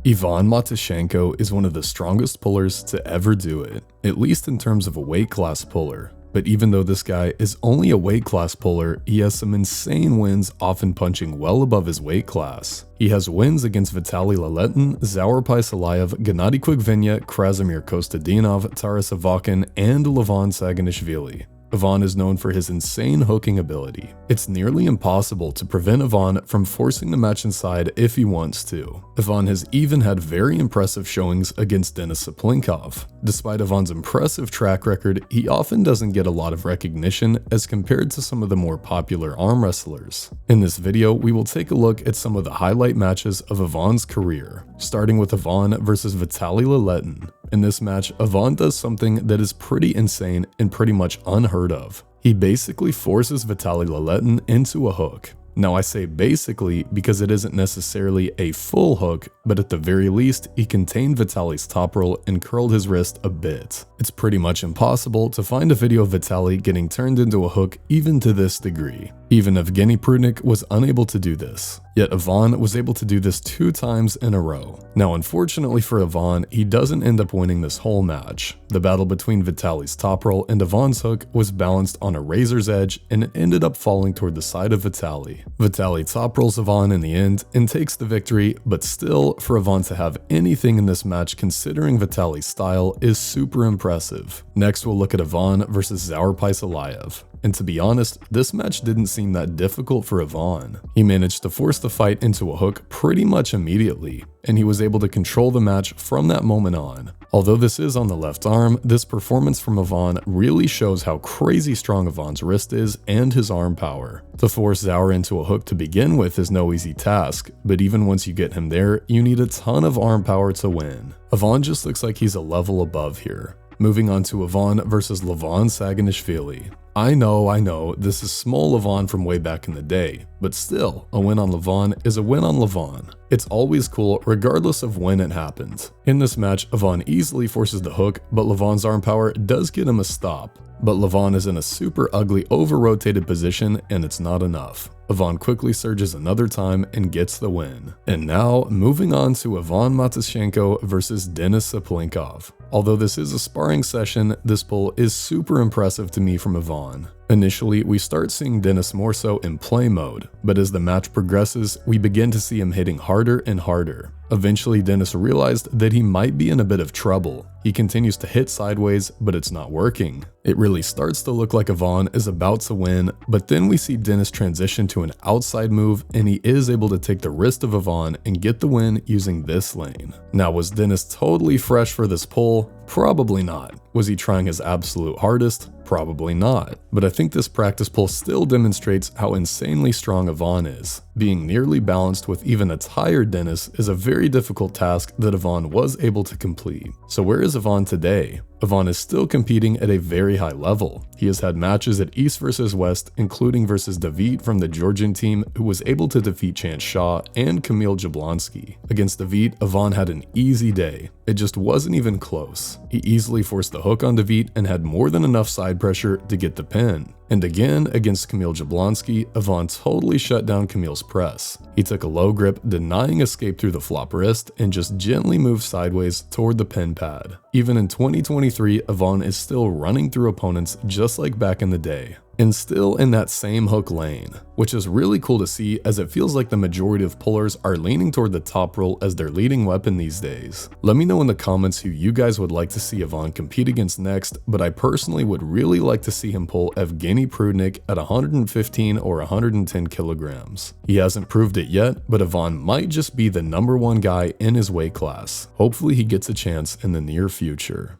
Ivan Matyashenko is one of the strongest pullers to ever do it, at least in terms of a weight class puller. But even though this guy is only a weight class puller, he has some insane wins, often punching well above his weight class. He has wins against Vitali LALETIN, Zaurpai Salayev, Gennady Quigvinya, Krasimir Kostadinov, Taras Avakin, and LEVAN Saganishvili. Avon is known for his insane hooking ability. It's nearly impossible to prevent Avon from forcing the match inside if he wants to. Avon has even had very impressive showings against Denis Sinkov. Despite Avon's impressive track record, he often doesn't get a lot of recognition as compared to some of the more popular arm wrestlers. In this video, we will take a look at some of the highlight matches of Avon's career, starting with Avon versus Vitali LALETIN. In this match, Avon does something that is pretty insane and pretty much unheard of. He basically forces Vitali LALETIN into a hook. Now I say basically because it isn't necessarily a full hook, but at the very least, he contained Vitali's top roll and curled his wrist a bit. It's pretty much impossible to find a video of Vitali getting turned into a hook even to this degree. Even Evgeny Prudnik was unable to do this, yet Avon was able to do this 2 times in a row. Now unfortunately for Avon, he doesn't end up winning this whole match. The battle between Vitali's top roll and Avon's hook was balanced on a razor's edge and it ended up falling toward the side of Vitali. Vitali top rolls Avon in the end and takes the victory, but still, for Avon to have anything in this match considering Vitali's style is super impressive. Next we'll look at Avon versus Zaurpai Salayev. And to be honest, this match didn't seem that difficult for Avon. He managed to force the fight into a hook pretty much immediately, and he was able to control the match from that moment on. Although this is on the left arm, this performance from Avon really shows how crazy strong Avon's wrist is and his arm power. To force Zaur into a hook to begin with is no easy task, but even once you get him there, you need a ton of arm power to win. Avon just looks like he's a level above here. Moving on to Avon versus LEVAN Saganishvili. I know, this is small LEVAN from way back in the day, but still, a win on LEVAN is a win on LEVAN. It's always cool regardless of when it happens. In this match, Avon easily forces the hook, but LEVAN's arm power does get him a stop. But LEVAN is in a super ugly over-rotated position and it's not enough. Avon quickly surges another time and gets the win. And now, moving on to Ivan Matyashenko versus Denis Sinkov. Although this is a sparring session, this pull is super impressive to me from Avon. Initially, we start seeing Denis more so in play mode, but as the match progresses, we begin to see him hitting harder and harder. Eventually, Denis realized that he might be in a bit of trouble. He continues to hit sideways, but it's not working. It really starts to look like Avon is about to win, but then we see Denis transition to an outside move, and he is able to take the wrist of Avon and get the win using this lane. Now, was Denis totally fresh for this pull? Probably not. Was he trying his absolute hardest? Probably not. But I think this practice pull still demonstrates how insanely strong Avon is. Being nearly balanced with even a tired Denis is a very difficult task that Avon was able to complete. So where is Avon today? Avon is still competing at a very high level. He has had matches at East vs West, including versus David from the Georgian team, who was able to defeat Chance Shaw and Kamil Jablonski. Against David, Avon had an easy day. It just wasn't even close. He easily forced the hook on David and had more than enough side pressure to get the pin. And again, against Kamil Jablonski, Avon totally shut down Kamil's press. He took a low grip, denying escape through the flop wrist, and just gently moved sideways toward the pin pad. Even in 2023, Avon is still running through opponents just like back in the day. And still in that same hook lane, which is really cool to see as it feels like the majority of pullers are leaning toward the top roll as their leading weapon these days. Let me know in the comments who you guys would like to see Avon compete against next, but I personally would really like to see him pull Evgeny Prudnik at 115 or 110 kilograms. He hasn't proved it yet, but Avon might just be the #1 guy in his weight class. Hopefully he gets a chance in the near future.